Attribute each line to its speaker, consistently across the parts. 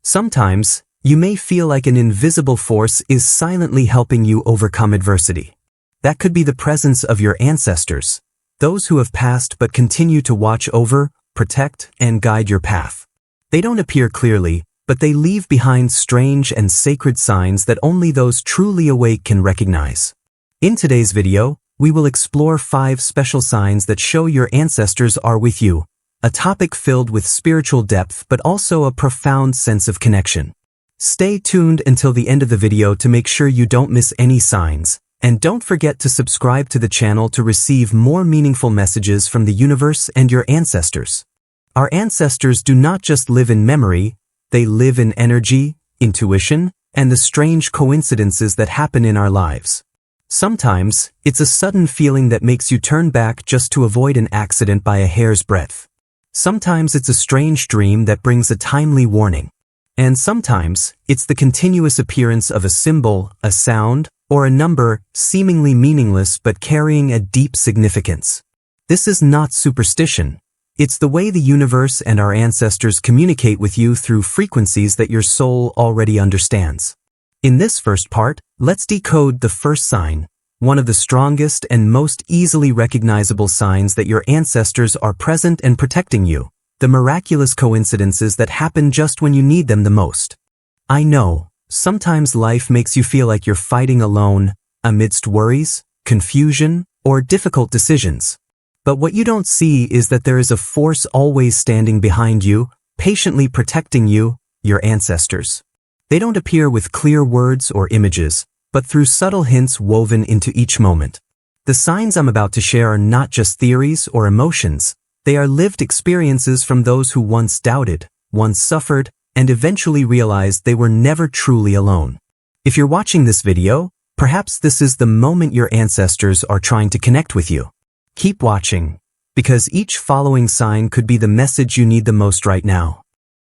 Speaker 1: Sometimes, you may feel like an invisible force is silently helping you overcome adversity. That could be the presence of your ancestors, those who have passed but continue to watch over, protect, and guide your path. They don't appear clearly, but they leave behind strange and sacred signs that only those truly awake can recognize. In today's video, we will explore 5 special signs that show your ancestors are with you, a topic filled with spiritual depth but also a profound sense of connection. Stay tuned until the end of the video to make sure you don't miss any signs, and don't forget to subscribe to the channel to receive more meaningful messages from the universe and your ancestors. Our ancestors do not just live in memory, they live in energy, intuition, and the strange coincidences that happen in our lives. Sometimes, it's a sudden feeling that makes you turn back just to avoid an accident by a hair's breadth. Sometimes it's a strange dream that brings a timely warning. And sometimes, it's the continuous appearance of a symbol, a sound, or a number, seemingly meaningless but carrying a deep significance. This is not superstition. It's the way the universe and our ancestors communicate with you through frequencies that your soul already understands. In this first part, let's decode the first sign, one of the strongest and most easily recognizable signs that your ancestors are present and protecting you, the miraculous coincidences that happen just when you need them the most. I know, sometimes life makes you feel like you're fighting alone, amidst worries, confusion, or difficult decisions. But what you don't see is that there is a force always standing behind you, patiently protecting you, your ancestors. They don't appear with clear words or images, but through subtle hints woven into each moment. The signs I'm about to share are not just theories or emotions, they are lived experiences from those who once doubted, once suffered, and eventually realized they were never truly alone. If you're watching this video, perhaps this is the moment your ancestors are trying to connect with you. Keep watching, because each following sign could be the message you need the most right now.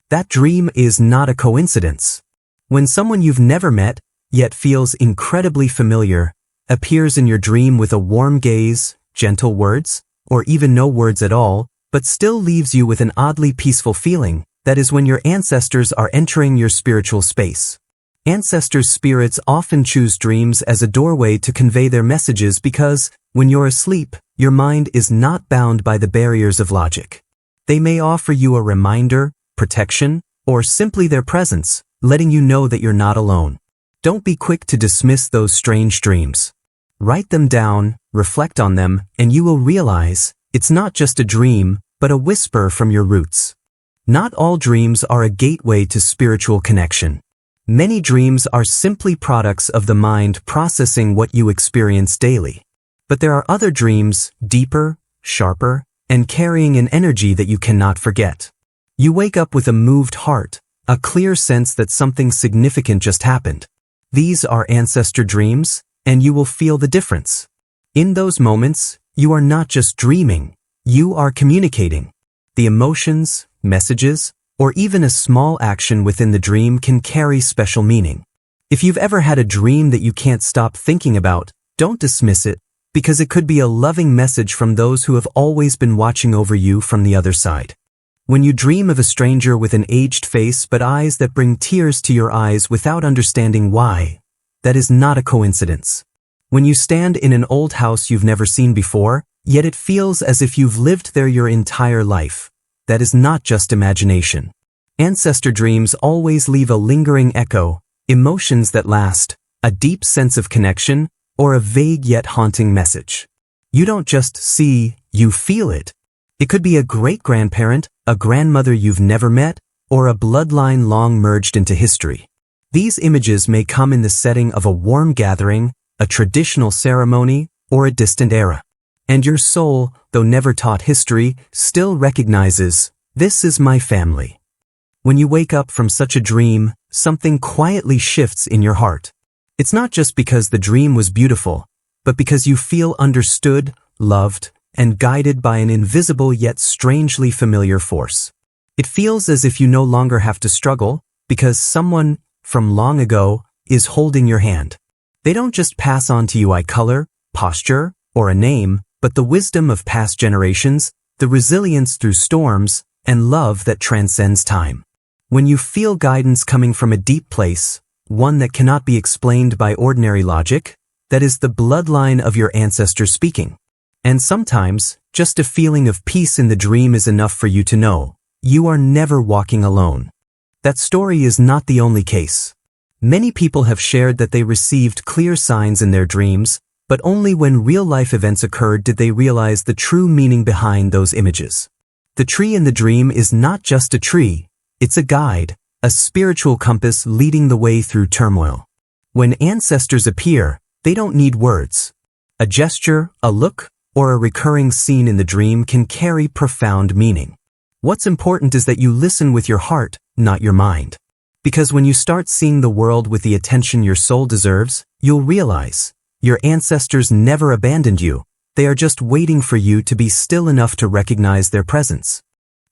Speaker 1: That dream is not a coincidence. When someone you've never met, yet feels incredibly familiar, appears in your dream with a warm gaze, gentle words, or even no words at all, but still leaves you with an oddly peaceful feeling, that is when your ancestors are entering your spiritual space. Ancestors' spirits often choose dreams as a doorway to convey their messages because, when you're asleep, your mind is not bound by the barriers of logic. They may offer you a reminder, protection, or simply their presence, letting you know that you're not alone. Don't be quick to dismiss those strange dreams. Write them down, reflect on them, and you will realize it's not just a dream, but a whisper from your roots. Not all dreams are a gateway to spiritual connection. Many dreams are simply products of the mind processing what you experience daily. But there are other dreams, deeper, sharper, and carrying an energy that you cannot forget. You wake up with a moved heart, a clear sense that something significant just happened. These are ancestor dreams, and you will feel the difference. In those moments, you are not just dreaming, you are communicating. The emotions, messages, or even a small action within the dream can carry special meaning. If you've ever had a dream that you can't stop thinking about, don't dismiss it, because it could be a loving message from those who have always been watching over you from the other side. When you dream of a stranger with an aged face but eyes that bring tears to your eyes without understanding why, that is not a coincidence. When you stand in an old house you've never seen before, yet it feels as if you've lived there your entire life, that is not just imagination. Ancestor dreams always leave a lingering echo, emotions that last, a deep sense of connection, or a vague yet haunting message. You don't just see, you feel it. It could be a great-grandparent, a grandmother you've never met, or a bloodline long merged into history. These images may come in the setting of a warm gathering, a traditional ceremony, or a distant era. And your soul, though never taught history, still recognizes, this is my family. When you wake up from such a dream, something quietly shifts in your heart. It's not just because the dream was beautiful, but because you feel understood, loved, and guided by an invisible yet strangely familiar force. It feels as if you no longer have to struggle, because someone, from long ago, is holding your hand. They don't just pass on to you eye color, posture, or a name, but the wisdom of past generations, the resilience through storms, and love that transcends time. When you feel guidance coming from a deep place, one that cannot be explained by ordinary logic, that is the bloodline of your ancestors speaking. And sometimes, just a feeling of peace in the dream is enough for you to know you are never walking alone. That story is not the only case. Many people have shared that they received clear signs in their dreams, but only when real-life events occurred did they realize the true meaning behind those images. The tree in the dream is not just a tree, it's a guide, a spiritual compass leading the way through turmoil. When ancestors appear, they don't need words. A gesture, a look, or a recurring scene in the dream can carry profound meaning. What's important is that you listen with your heart, not your mind. Because when you start seeing the world with the attention your soul deserves, you'll realize your ancestors never abandoned you. They are just waiting for you to be still enough to recognize their presence.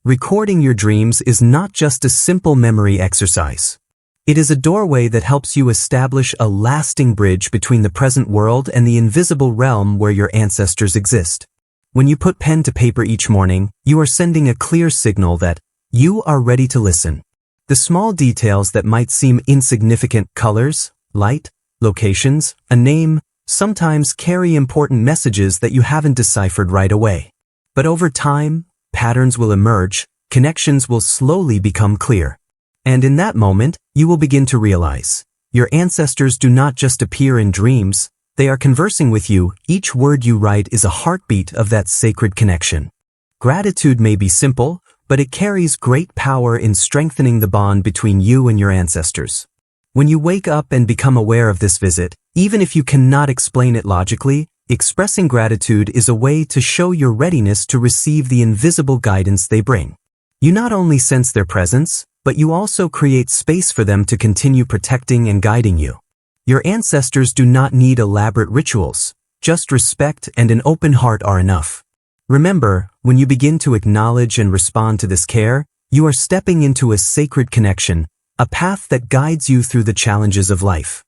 Speaker 1: Recording your dreams is not just a simple memory exercise. It is a doorway that helps you establish a lasting bridge between the present world and the invisible realm where your ancestors exist. When you put pen to paper each morning, you are sending a clear signal that you are ready to listen. The small details that might seem insignificant, colors, light, locations, a name, sometimes carry important messages that you haven't deciphered right away. But over time, patterns will emerge, connections will slowly become clear. And in that moment, you will begin to realize your ancestors do not just appear in dreams, they are conversing with you. Each word you write is a heartbeat of that sacred connection. Gratitude may be simple, but it carries great power in strengthening the bond between you and your ancestors. When you wake up and become aware of this visit, even if you cannot explain it logically, expressing gratitude is a way to show your readiness to receive the invisible guidance they bring. You not only sense their presence, but you also create space for them to continue protecting and guiding you. Your ancestors do not need elaborate rituals. Just respect and an open heart are enough. Remember, when you begin to acknowledge and respond to this care, you are stepping into a sacred connection, a path that guides you through the challenges of life.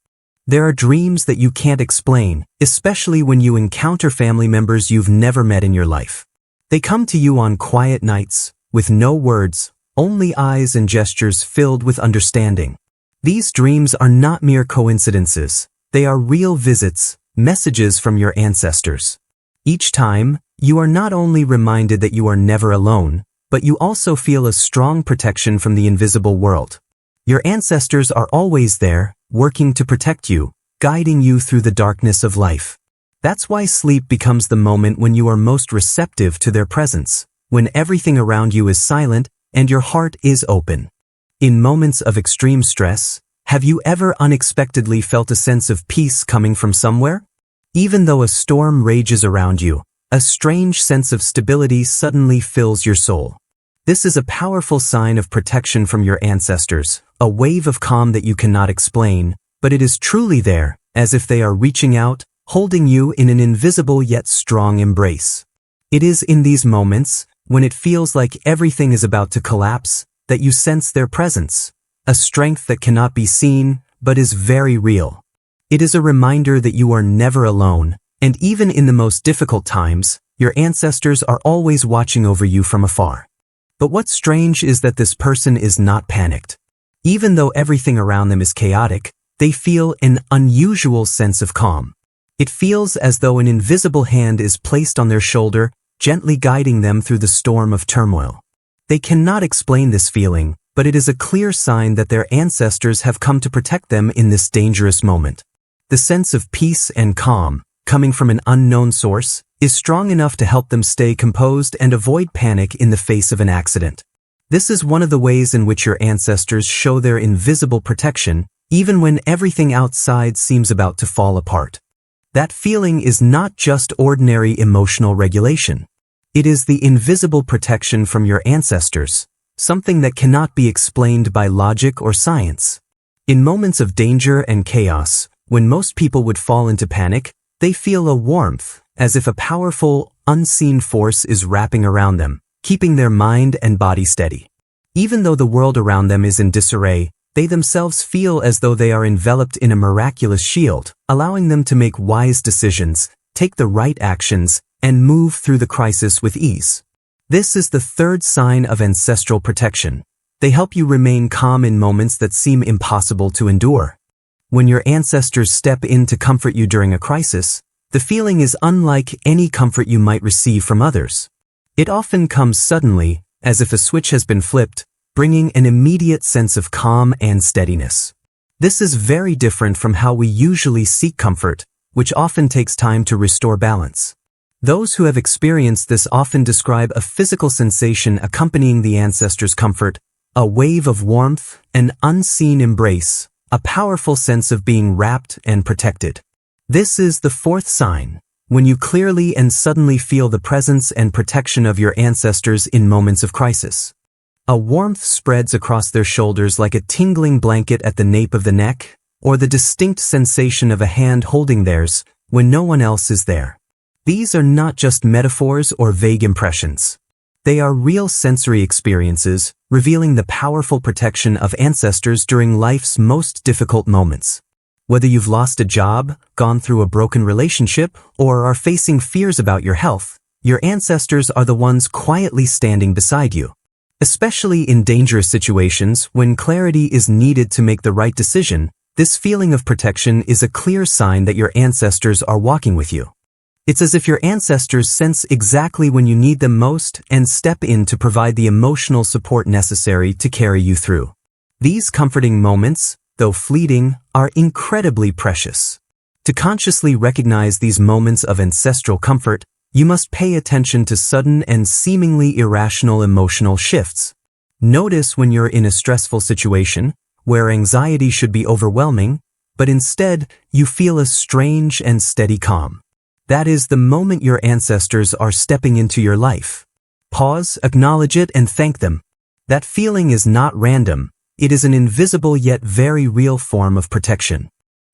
Speaker 1: There are dreams that you can't explain, especially when you encounter family members you've never met in your life. They come to you on quiet nights, with no words, only eyes and gestures filled with understanding. These dreams are not mere coincidences. They are real visits, messages from your ancestors. Each time, you are not only reminded that you are never alone, but you also feel a strong protection from the invisible world. Your ancestors are always there, working to protect you, guiding you through the darkness of life. That's why sleep becomes the moment when you are most receptive to their presence, when everything around you is silent and your heart is open. In moments of extreme stress, have you ever unexpectedly felt a sense of peace coming from somewhere? Even though a storm rages around you, a strange sense of stability suddenly fills your soul. This is a powerful sign of protection from your ancestors, a wave of calm that you cannot explain, but it is truly there, as if they are reaching out, holding you in an invisible yet strong embrace. It is in these moments, when it feels like everything is about to collapse, that you sense their presence, a strength that cannot be seen, but is very real. It is a reminder that you are never alone, and even in the most difficult times, your ancestors are always watching over you from afar. But what's strange is that this person is not panicked. Even though everything around them is chaotic, they feel an unusual sense of calm. It feels as though an invisible hand is placed on their shoulder, gently guiding them through the storm of turmoil. They cannot explain this feeling, but it is a clear sign that their ancestors have come to protect them in this dangerous moment. The sense of peace and calm, coming from an unknown source, is strong enough to help them stay composed and avoid panic in the face of an accident. This is one of the ways in which your ancestors show their invisible protection, even when everything outside seems about to fall apart. That feeling is not just ordinary emotional regulation. It is the invisible protection from your ancestors, something that cannot be explained by logic or science. In moments of danger and chaos, when most people would fall into panic, they feel a warmth, as if a powerful, unseen force is wrapping around them, keeping their mind and body steady. Even though the world around them is in disarray, they themselves feel as though they are enveloped in a miraculous shield, allowing them to make wise decisions, take the right actions, and move through the crisis with ease. This is the third sign of ancestral protection, They help you remain calm in moments that seem impossible to endure. When your ancestors step in to comfort you during a crisis, the feeling is unlike any comfort you might receive from others. It often comes suddenly, as if a switch has been flipped, bringing an immediate sense of calm and steadiness. This is very different from how we usually seek comfort, which often takes time to restore balance. Those who have experienced this often describe a physical sensation accompanying the ancestors' comfort, a wave of warmth, an unseen embrace, a powerful sense of being wrapped and protected. This is the fourth sign, when you clearly and suddenly feel the presence and protection of your ancestors in moments of crisis. A warmth spreads across their shoulders like a tingling blanket at the nape of the neck, or the distinct sensation of a hand holding theirs when no one else is there. These are not just metaphors or vague impressions. They are real sensory experiences, revealing the powerful protection of ancestors during life's most difficult moments. Whether you've lost a job, gone through a broken relationship, or are facing fears about your health, your ancestors are the ones quietly standing beside you. Especially in dangerous situations when clarity is needed to make the right decision, this feeling of protection is a clear sign that your ancestors are walking with you. It's as if your ancestors sense exactly when you need them most and step in to provide the emotional support necessary to carry you through. These comforting moments, though fleeting, are incredibly precious. To consciously recognize these moments of ancestral comfort, you must pay attention to sudden and seemingly irrational emotional shifts. Notice when you're in a stressful situation, where anxiety should be overwhelming, but instead you feel a strange and steady calm. That is the moment your ancestors are stepping into your life. Pause, acknowledge it, and thank them. That feeling is not random. It is an invisible yet very real form of protection.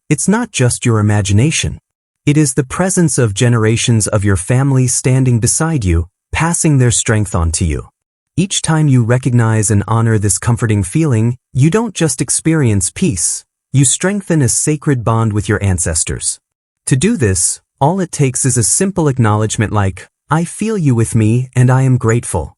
Speaker 1: It's not just your imagination. It is the presence of generations of your family standing beside you, passing their strength on to you. Each time you recognize and honor this comforting feeling, you don't just experience peace, you strengthen a sacred bond with your ancestors. To do this, all it takes is a simple acknowledgement like, "I feel you with me and I am grateful."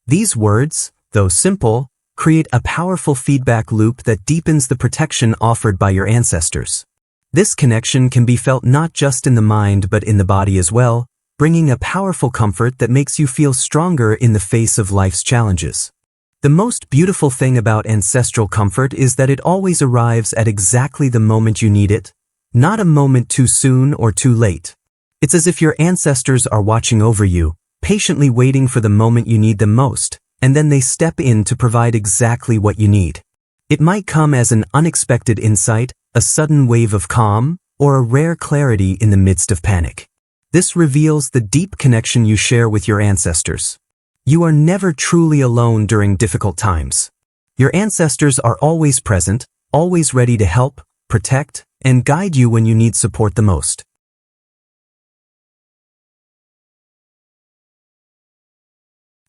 Speaker 1: These words, though simple, create a powerful feedback loop that deepens the protection offered by your ancestors. This connection can be felt not just in the mind but in the body as well, bringing a powerful comfort that makes you feel stronger in the face of life's challenges. The most beautiful thing about ancestral comfort is that it always arrives at exactly the moment you need it, not a moment too soon or too late. It's as if your ancestors are watching over you, patiently waiting for the moment you need them most, and then they step in to provide exactly what you need. It might come as an unexpected insight, a sudden wave of calm, or a rare clarity in the midst of panic. This reveals the deep connection you share with your ancestors. You are never truly alone during difficult times. Your ancestors are always present, always ready to help, protect, and guide you when you need support the most.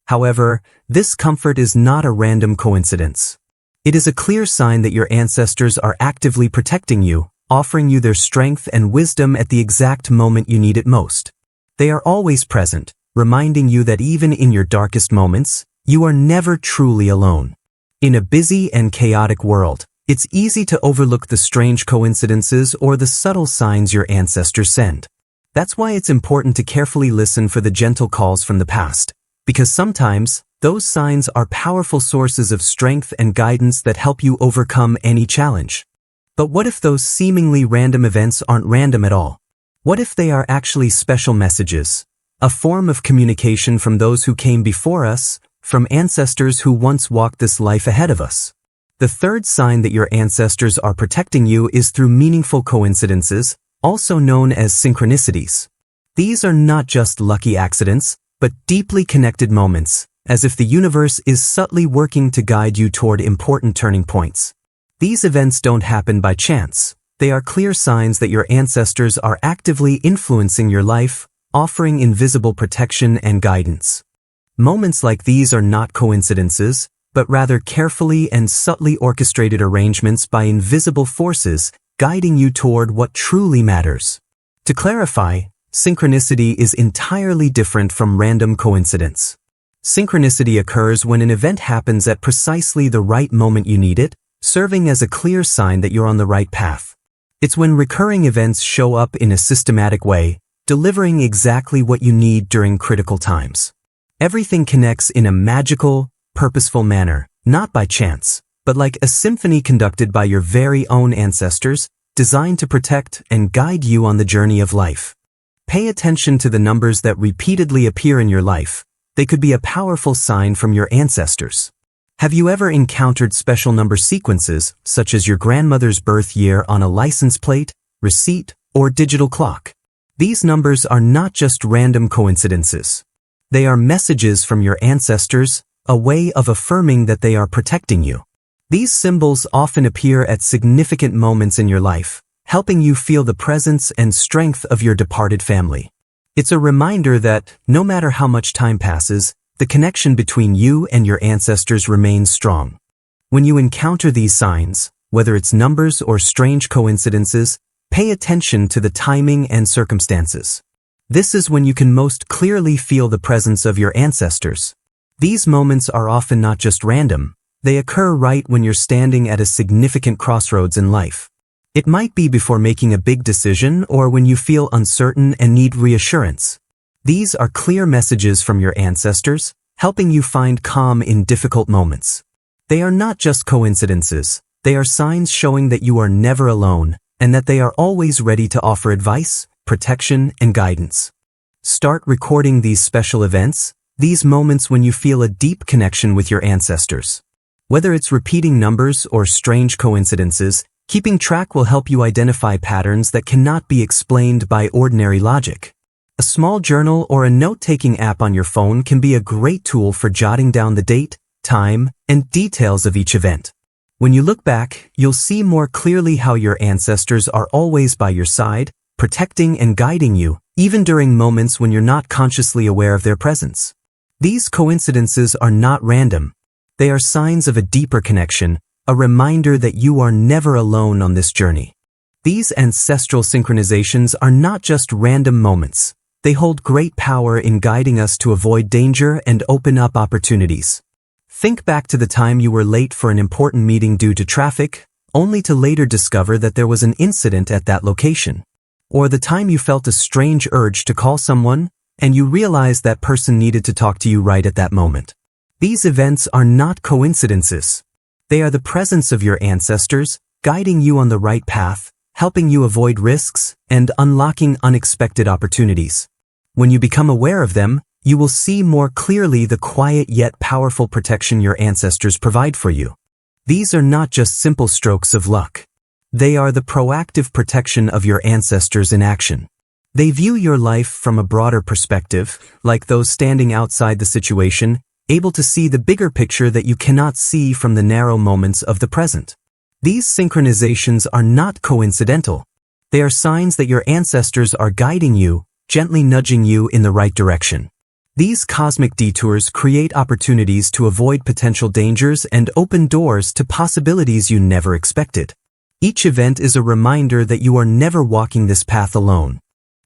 Speaker 1: However, this comfort is not a random coincidence. It is a clear sign that your ancestors are actively protecting you, offering you their strength and wisdom at the exact moment you need it most. They are always present, reminding you that even in your darkest moments, you are never truly alone. In a busy and chaotic world, it's easy to overlook the strange coincidences or the subtle signs your ancestors send. That's why it's important to carefully listen for the gentle calls from the past, because sometimes, those signs are powerful sources of strength and guidance that help you overcome any challenge. But what if those seemingly random events aren't random at all? What if they are actually special messages, a form of communication from those who came before us, from ancestors who once walked this life ahead of us? The third sign that your ancestors are protecting you is through meaningful coincidences, also known as synchronicities. These are not just lucky accidents, but deeply connected moments, as if the universe is subtly working to guide you toward important turning points. These events don't happen by chance. They are clear signs that your ancestors are actively influencing your life, offering invisible protection and guidance. Moments like these are not coincidences, but rather carefully and subtly orchestrated arrangements by invisible forces guiding you toward what truly matters. To clarify, synchronicity is entirely different from random coincidence. Synchronicity occurs when an event happens at precisely the right moment you need it, serving as a clear sign that you're on the right path. It's when recurring events show up in a systematic way, delivering exactly what you need during critical times. Everything connects in a magical, purposeful manner, not by chance, but like a symphony conducted by your very own ancestors, designed to protect and guide you on the journey of life. Pay attention to the numbers that repeatedly appear in your life. They could be a powerful sign from your ancestors. Have you ever encountered special number sequences, such as your grandmother's birth year on a license plate, receipt, or digital clock? These numbers are not just random coincidences. They are messages from your ancestors, a way of affirming that they are protecting you. These symbols often appear at significant moments in your life, helping you feel the presence and strength of your departed family. It's a reminder that, no matter how much time passes, the connection between you and your ancestors remains strong. When you encounter these signs, whether it's numbers or strange coincidences, pay attention to the timing and circumstances. This is when you can most clearly feel the presence of your ancestors. These moments are often not just random, they occur right when you're standing at a significant crossroads in life. It might be before making a big decision or when you feel uncertain and need reassurance. These are clear messages from your ancestors, helping you find calm in difficult moments. They are not just coincidences, they are signs showing that you are never alone, and that they are always ready to offer advice, protection, and guidance. Start recording these special events, these moments when you feel a deep connection with your ancestors. Whether it's repeating numbers or strange coincidences, keeping track will help you identify patterns that cannot be explained by ordinary logic. A small journal or a note-taking app on your phone can be a great tool for jotting down the date, time, and details of each event. When you look back, you'll see more clearly how your ancestors are always by your side, protecting and guiding you, even during moments when you're not consciously aware of their presence. These coincidences are not random. They are signs of a deeper connection, a reminder that you are never alone on this journey. These ancestral synchronizations are not just random moments. They hold great power in guiding us to avoid danger and open up opportunities. Think back to the time you were late for an important meeting due to traffic, only to later discover that there was an incident at that location. Or the time you felt a strange urge to call someone, and you realized that person needed to talk to you right at that moment. These events are not coincidences. They are the presence of your ancestors, guiding you on the right path, helping you avoid risks, and unlocking unexpected opportunities. When you become aware of them, you will see more clearly the quiet yet powerful protection your ancestors provide for you. These are not just simple strokes of luck. They are the proactive protection of your ancestors in action. They view your life from a broader perspective, like those standing outside the situation, able to see the bigger picture that you cannot see from the narrow moments of the present. These synchronizations are not coincidental. They are signs that your ancestors are guiding you, gently nudging you in the right direction. These cosmic detours create opportunities to avoid potential dangers and open doors to possibilities you never expected. Each event is a reminder that you are never walking this path alone.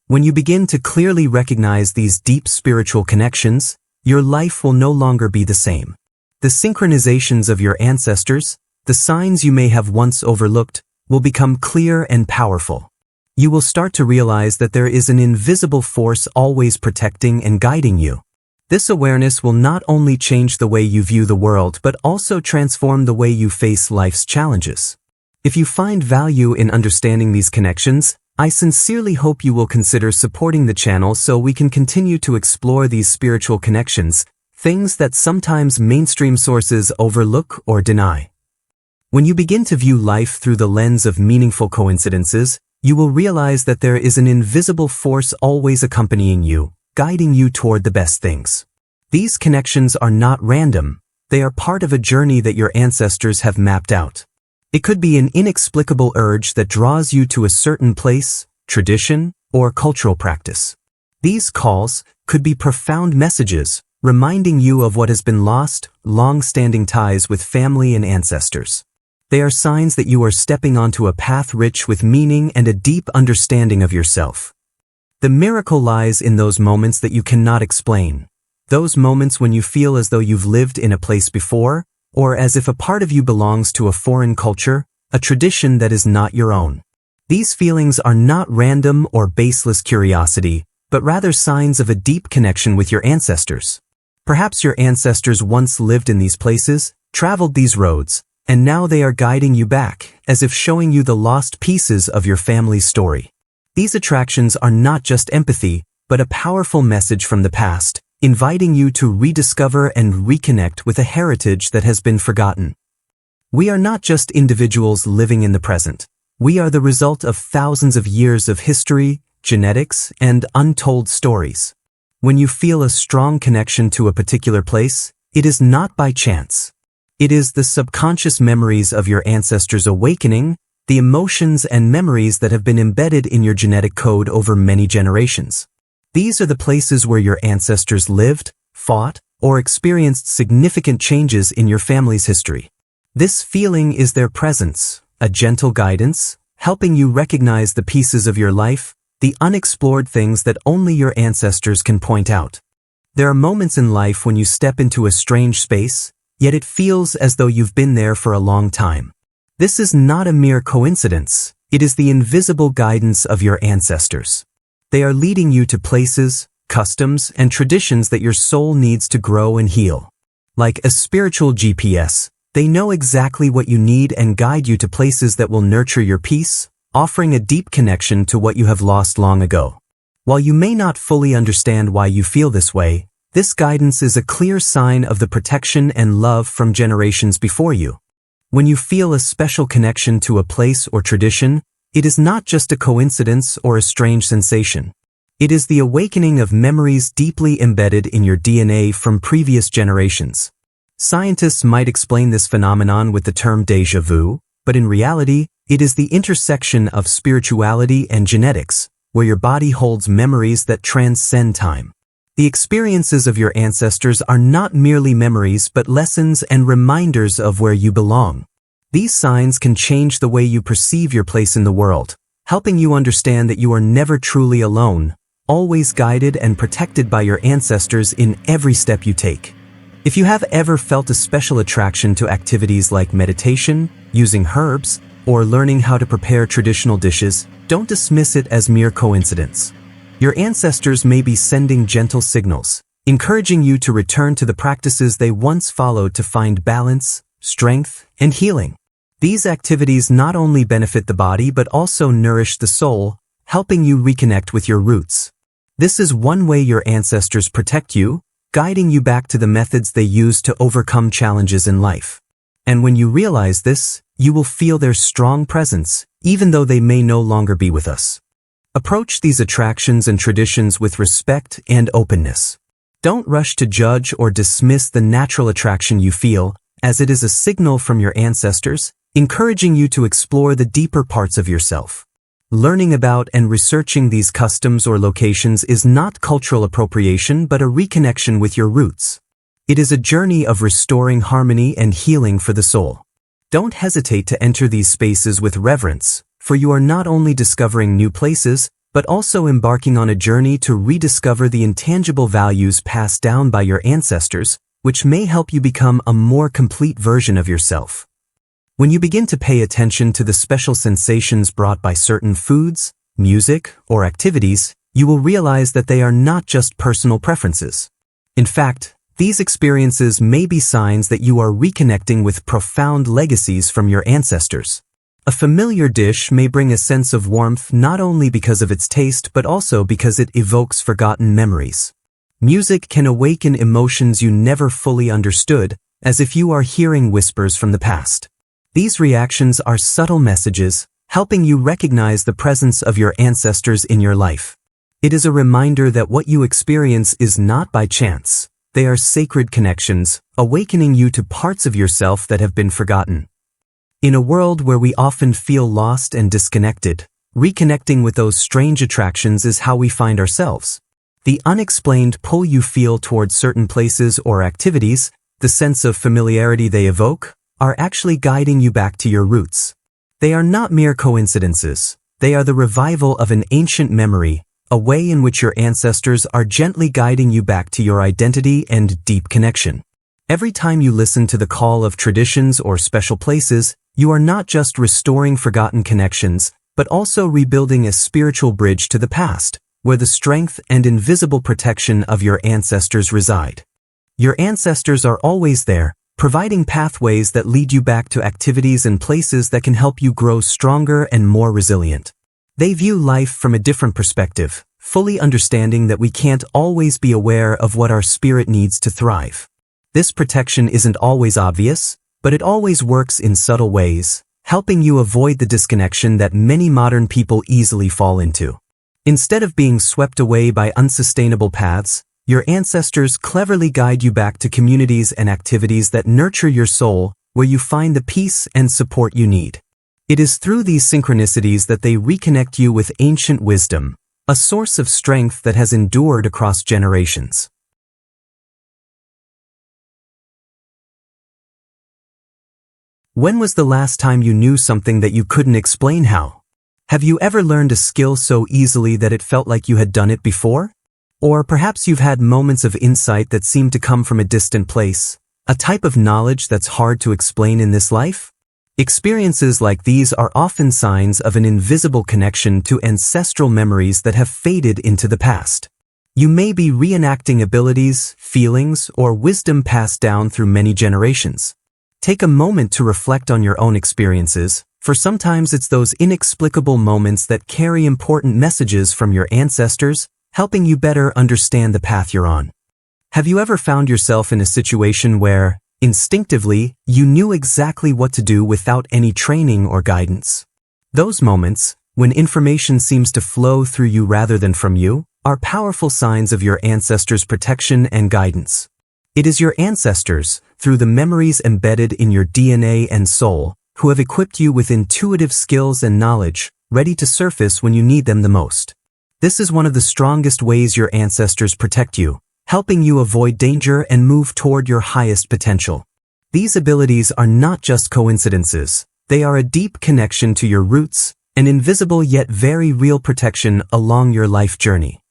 Speaker 1: When you begin to clearly recognize these deep spiritual connections, your life will no longer be the same. The synchronizations of your ancestors, the signs you may have once overlooked, will become clear and powerful. You will start to realize that there is an invisible force always protecting and guiding you. This awareness will not only change the way you view the world but also transform the way you face life's challenges. If you find value in understanding these connections, I sincerely hope you will consider supporting the channel so we can continue to explore these spiritual connections, things that sometimes mainstream sources overlook or deny. When you begin to view life through the lens of meaningful coincidences, you will realize that there is an invisible force always accompanying you, guiding you toward the best things. These connections are not random, they are part of a journey that your ancestors have mapped out. It could be an inexplicable urge that draws you to a certain place, tradition, or cultural practice. These calls could be profound messages, reminding you of what has been lost, long-standing ties with family and ancestors. They are signs that you are stepping onto a path rich with meaning and a deep understanding of yourself. The miracle lies in those moments that you cannot explain. Those moments when you feel as though you've lived in a place before, or as if a part of you belongs to a foreign culture, a tradition that is not your own. These feelings are not random or baseless curiosity, but rather signs of a deep connection with your ancestors. Perhaps your ancestors once lived in these places, traveled these roads, and now they are guiding you back, as if showing you the lost pieces of your family's story. These attractions are not just empathy, but a powerful message from the past, inviting you to rediscover and reconnect with a heritage that has been forgotten. We are not just individuals living in the present. We are the result of thousands of years of history, genetics, and untold stories. When you feel a strong connection to a particular place, it is not by chance. It is the subconscious memories of your ancestors awakening, the emotions and memories that have been embedded in your genetic code over many generations. These are the places where your ancestors lived, fought, or experienced significant changes in your family's history. This feeling is their presence, a gentle guidance, helping you recognize the pieces of your life, the unexplored things that only your ancestors can point out. There are moments in life when you step into a strange space, yet it feels as though you've been there for a long time. This is not a mere coincidence, it is the invisible guidance of your ancestors. They are leading you to places, customs, and traditions that your soul needs to grow and heal. Like a spiritual GPS, they know exactly what you need and guide you to places that will nurture your peace, offering a deep connection to what you have lost long ago. While you may not fully understand why you feel this way, this guidance is a clear sign of the protection and love from generations before you. When you feel a special connection to a place or tradition, it is not just a coincidence or a strange sensation. It is the awakening of memories deeply embedded in your DNA from previous generations. Scientists might explain this phenomenon with the term déjà vu, but in reality, it is the intersection of spirituality and genetics, where your body holds memories that transcend time. The experiences of your ancestors are not merely memories but lessons and reminders of where you belong. These signs can change the way you perceive your place in the world, helping you understand that you are never truly alone, always guided and protected by your ancestors in every step you take. If you have ever felt a special attraction to activities like meditation, using herbs, or learning how to prepare traditional dishes, don't dismiss it as mere coincidence. Your ancestors may be sending gentle signals, encouraging you to return to the practices they once followed to find balance, strength, and healing. These activities not only benefit the body but also nourish the soul, helping you reconnect with your roots. This is one way your ancestors protect you, guiding you back to the methods they used to overcome challenges in life. And when you realize this, you will feel their strong presence, even though they may no longer be with us. Approach these attractions and traditions with respect and openness. Don't rush to judge or dismiss the natural attraction you feel, as it is a signal from your ancestors, encouraging you to explore the deeper parts of yourself. Learning about and researching these customs or locations is not cultural appropriation but a reconnection with your roots. It is a journey of restoring harmony and healing for the soul. Don't hesitate to enter these spaces with reverence, for you are not only discovering new places, but also embarking on a journey to rediscover the intangible values passed down by your ancestors, which may help you become a more complete version of yourself. When you begin to pay attention to the special sensations brought by certain foods, music, or activities, you will realize that they are not just personal preferences. In fact, these experiences may be signs that you are reconnecting with profound legacies from your ancestors. A familiar dish may bring a sense of warmth not only because of its taste but also because it evokes forgotten memories. Music can awaken emotions you never fully understood, as if you are hearing whispers from the past. These reactions are subtle messages, helping you recognize the presence of your ancestors in your life. It is a reminder that what you experience is not by chance. They are sacred connections, awakening you to parts of yourself that have been forgotten. In a world where we often feel lost and disconnected, reconnecting with those strange attractions is how we find ourselves. The unexplained pull you feel towards certain places or activities, the sense of familiarity they evoke, are actually guiding you back to your roots. They are not mere coincidences. They are the revival of an ancient memory, a way in which your ancestors are gently guiding you back to your identity and deep connection. Every time you listen to the call of traditions or special places, you are not just restoring forgotten connections, but also rebuilding a spiritual bridge to the past, where the strength and invisible protection of your ancestors reside. Your ancestors are always there, providing pathways that lead you back to activities and places that can help you grow stronger and more resilient. They view life from a different perspective, fully understanding that we can't always be aware of what our spirit needs to thrive. This protection isn't always obvious, but it always works in subtle ways, helping you avoid the disconnection that many modern people easily fall into. Instead of being swept away by unsustainable paths, your ancestors cleverly guide you back to communities and activities that nurture your soul, where you find the peace and support you need. It is through these synchronicities that they reconnect you with ancient wisdom, a source of strength that has endured across generations. When was the last time you knew something that you couldn't explain how? Have you ever learned a skill so easily that it felt like you had done it before? Or perhaps you've had moments of insight that seem to come from a distant place, a type of knowledge that's hard to explain in this life? Experiences like these are often signs of an invisible connection to ancestral memories that have faded into the past. You may be reenacting abilities, feelings, or wisdom passed down through many generations. Take a moment to reflect on your own experiences, for sometimes it's those inexplicable moments that carry important messages from your ancestors, helping you better understand the path you're on. Have you ever found yourself in a situation where, instinctively, you knew exactly what to do without any training or guidance? Those moments, when information seems to flow through you rather than from you, are powerful signs of your ancestors' protection and guidance. It is your ancestors, through the memories embedded in your DNA and soul, who have equipped you with intuitive skills and knowledge, ready to surface when you need them the most. This is one of the strongest ways your ancestors protect you, helping you avoid danger and move toward your highest potential. These abilities are not just coincidences, they are a deep connection to your roots, an invisible yet very real protection along your life journey.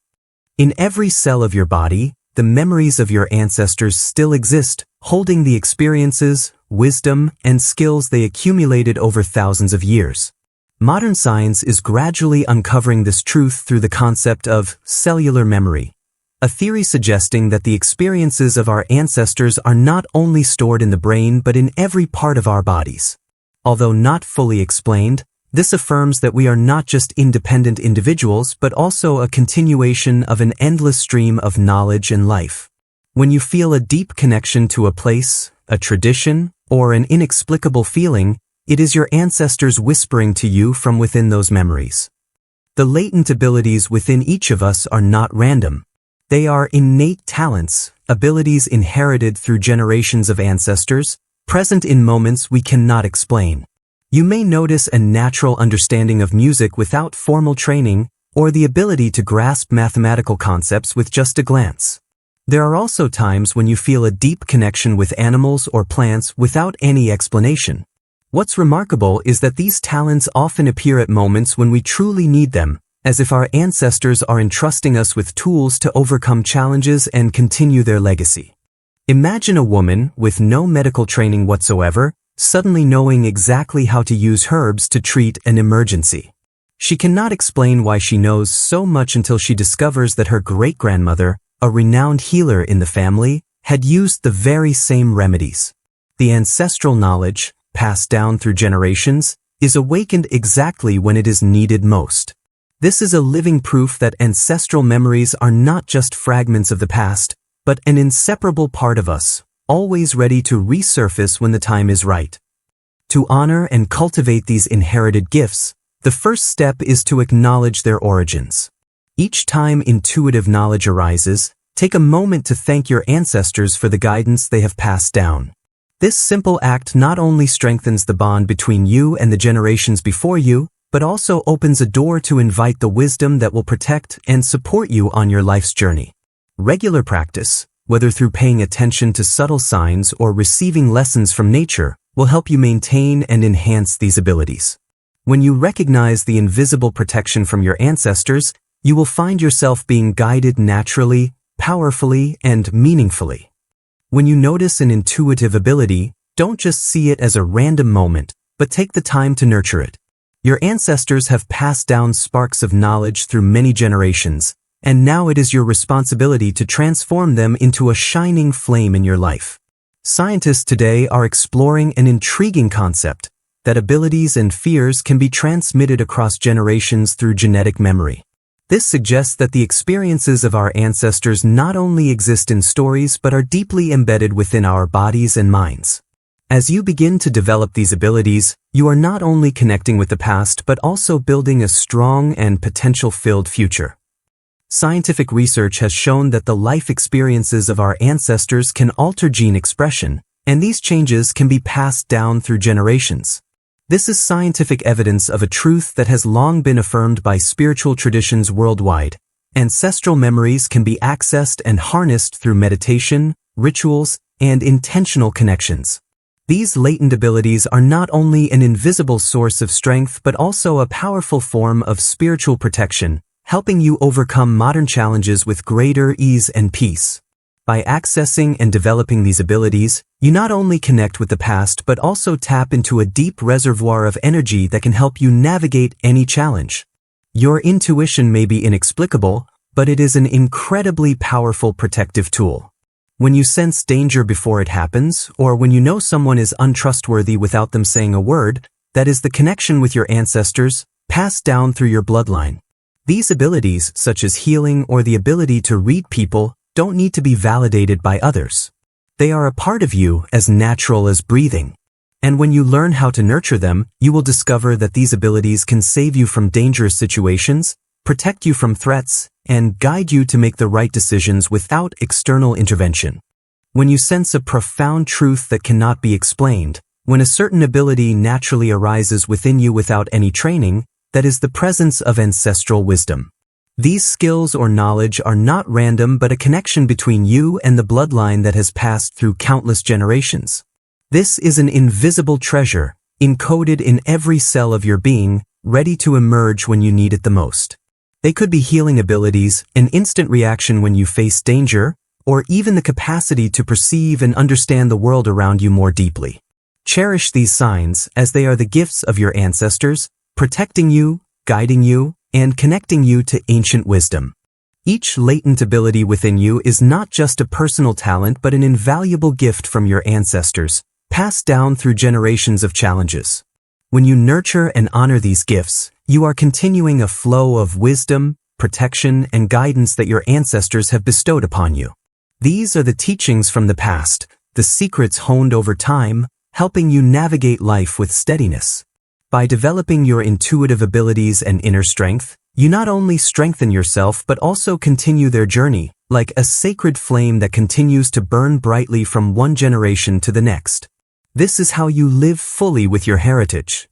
Speaker 1: In every cell of your body, the memories of your ancestors still exist, holding the experiences, wisdom, and skills they accumulated over thousands of years. Modern science is gradually uncovering this truth through the concept of cellular memory, a theory suggesting that the experiences of our ancestors are not only stored in the brain but in every part of our bodies. Although not fully explained, this affirms that we are not just independent individuals but also a continuation of an endless stream of knowledge and life. When you feel a deep connection to a place, a tradition, or an inexplicable feeling, it is your ancestors whispering to you from within those memories. The latent abilities within each of us are not random. They are innate talents, abilities inherited through generations of ancestors, present in moments we cannot explain. You may notice a natural understanding of music without formal training, or the ability to grasp mathematical concepts with just a glance. There are also times when you feel a deep connection with animals or plants without any explanation. What's remarkable is that these talents often appear at moments when we truly need them, as if our ancestors are entrusting us with tools to overcome challenges and continue their legacy. Imagine a woman with no medical training whatsoever, suddenly knowing exactly how to use herbs to treat an emergency. She cannot explain why she knows so much until she discovers that her great-grandmother, a renowned healer in the family, had used the very same remedies. The ancestral knowledge, passed down through generations, is awakened exactly when it is needed most. This is a living proof that ancestral memories are not just fragments of the past, but an inseparable part of us, always ready to resurface when the time is right. To honor and cultivate these inherited gifts, the first step is to acknowledge their origins. Each time intuitive knowledge arises, take a moment to thank your ancestors for the guidance they have passed down. This simple act not only strengthens the bond between you and the generations before you, but also opens a door to invite the wisdom that will protect and support you on your life's journey. Regular practice, whether through paying attention to subtle signs or receiving lessons from nature, will help you maintain and enhance these abilities. When you recognize the invisible protection from your ancestors, You will find yourself being guided naturally, powerfully, and meaningfully. When you notice an intuitive ability, don't just see it as a random moment, but take the time to nurture it. Your ancestors have passed down sparks of knowledge through many generations, and now it is your responsibility to transform them into a shining flame in your life. Scientists today are exploring an intriguing concept, that abilities and fears can be transmitted across generations through genetic memory. This suggests that the experiences of our ancestors not only exist in stories but are deeply embedded within our bodies and minds. As you begin to develop these abilities, you are not only connecting with the past but also building a strong and potential-filled future. Scientific research has shown that the life experiences of our ancestors can alter gene expression, and these changes can be passed down through generations. This is scientific evidence of a truth that has long been affirmed by spiritual traditions worldwide. Ancestral memories can be accessed and harnessed through meditation, rituals, and intentional connections. These latent abilities are not only an invisible source of strength but also a powerful form of spiritual protection, helping you overcome modern challenges with greater ease and peace. By accessing and developing these abilities, you not only connect with the past but also tap into a deep reservoir of energy that can help you navigate any challenge. Your intuition may be inexplicable, but it is an incredibly powerful protective tool. When you sense danger before it happens, or when you know someone is untrustworthy without them saying a word, that is the connection with your ancestors, passed down through your bloodline. These abilities, such as healing or the ability to read people, don't need to be validated by others. They are a part of you as natural as breathing. And when you learn how to nurture them, you will discover that these abilities can save you from dangerous situations, protect you from threats, and guide you to make the right decisions without external intervention. When you sense a profound truth that cannot be explained, when a certain ability naturally arises within you without any training, that is the presence of ancestral wisdom. These skills or knowledge are not random but a connection between you and the bloodline that has passed through countless generations. This is an invisible treasure, encoded in every cell of your being, ready to emerge when you need it the most. They could be healing abilities, an instant reaction when you face danger, or even the capacity to perceive and understand the world around you more deeply. Cherish these signs as they are the gifts of your ancestors, protecting you, guiding you, and connecting you to ancient wisdom. Each latent ability within you is not just a personal talent but an invaluable gift from your ancestors, passed down through generations of challenges. When you nurture and honor these gifts, you are continuing a flow of wisdom, protection, and guidance that your ancestors have bestowed upon you. These are the teachings from the past, the secrets honed over time, helping you navigate life with steadiness. By developing your intuitive abilities and inner strength, you not only strengthen yourself but also continue their journey, like a sacred flame that continues to burn brightly from one generation to the next. This is how you live fully with your heritage.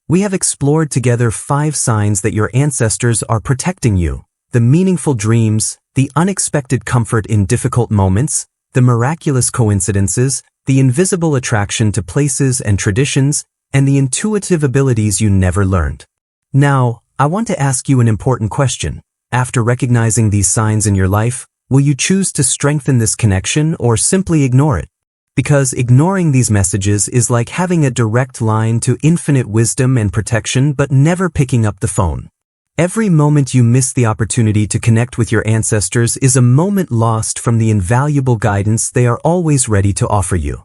Speaker 1: We have explored together 5 signs that your ancestors are protecting you: the meaningful dreams, the unexpected comfort in difficult moments, the miraculous coincidences, the invisible attraction to places and traditions, and the intuitive abilities you never learned. Now, I want to ask you an important question. After recognizing these signs in your life, will you choose to strengthen this connection or simply ignore it? Because ignoring these messages is like having a direct line to infinite wisdom and protection but never picking up the phone. Every moment you miss the opportunity to connect with your ancestors is a moment lost from the invaluable guidance they are always ready to offer you.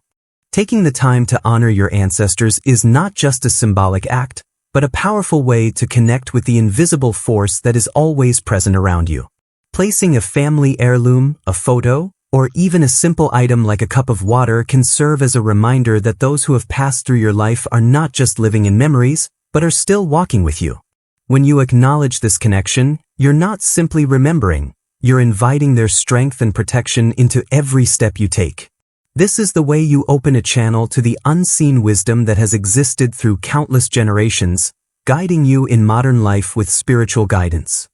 Speaker 1: Taking the time to honor your ancestors is not just a symbolic act, but a powerful way to connect with the invisible force that is always present around you. Placing a family heirloom, a photo, or even a simple item like a cup of water can serve as a reminder that those who have passed through your life are not just living in memories, but are still walking with you. When you acknowledge this connection, you're not simply remembering, you're inviting their strength and protection into every step you take. This is the way you open a channel to the unseen wisdom that has existed through countless generations, guiding you in modern life with spiritual guidance.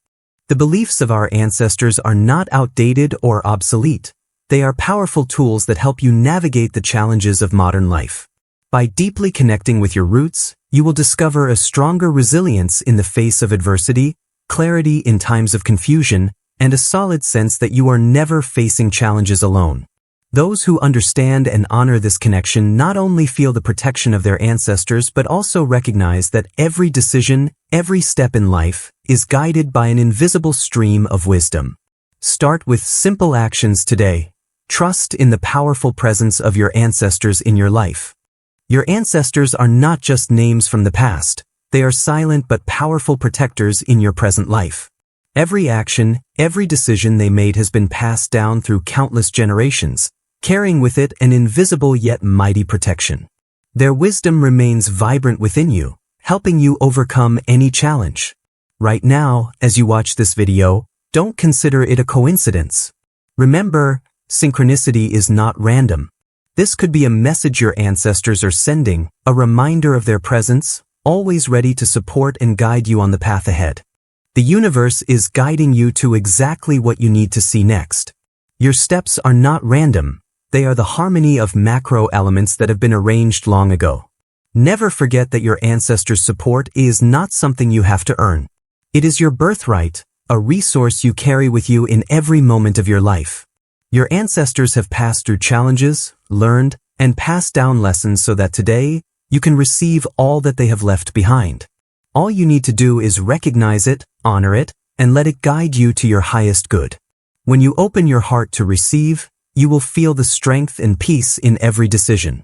Speaker 1: The beliefs of our ancestors are not outdated or obsolete. They are powerful tools that help you navigate the challenges of modern life. By deeply connecting with your roots, you will discover a stronger resilience in the face of adversity, clarity in times of confusion, and a solid sense that you are never facing challenges alone. Those who understand and honor this connection not only feel the protection of their ancestors but also recognize that every decision, every step in life, is guided by an invisible stream of wisdom. Start with simple actions today. Trust in the powerful presence of your ancestors in your life. Your ancestors are not just names from the past, they are silent but powerful protectors in your present life. Every action, every decision they made has been passed down through countless generations, carrying with it an invisible yet mighty protection. Their wisdom remains vibrant within you, helping you overcome any challenge. Right now, as you watch this video, don't consider it a coincidence. Remember, synchronicity is not random. This could be a message your ancestors are sending, a reminder of their presence, always ready to support and guide you on the path ahead. The universe is guiding you to exactly what you need to see next. Your steps are not random. They are the harmony of macro elements that have been arranged long ago. Never forget that your ancestors' support is not something you have to earn. It is your birthright, a resource you carry with you in every moment of your life. Your ancestors have passed through challenges, learned, and passed down lessons so that today, you can receive all that they have left behind. All you need to do is recognize it, honor it, and let it guide you to your highest good. When you open your heart to receive, you will feel the strength and peace in every decision.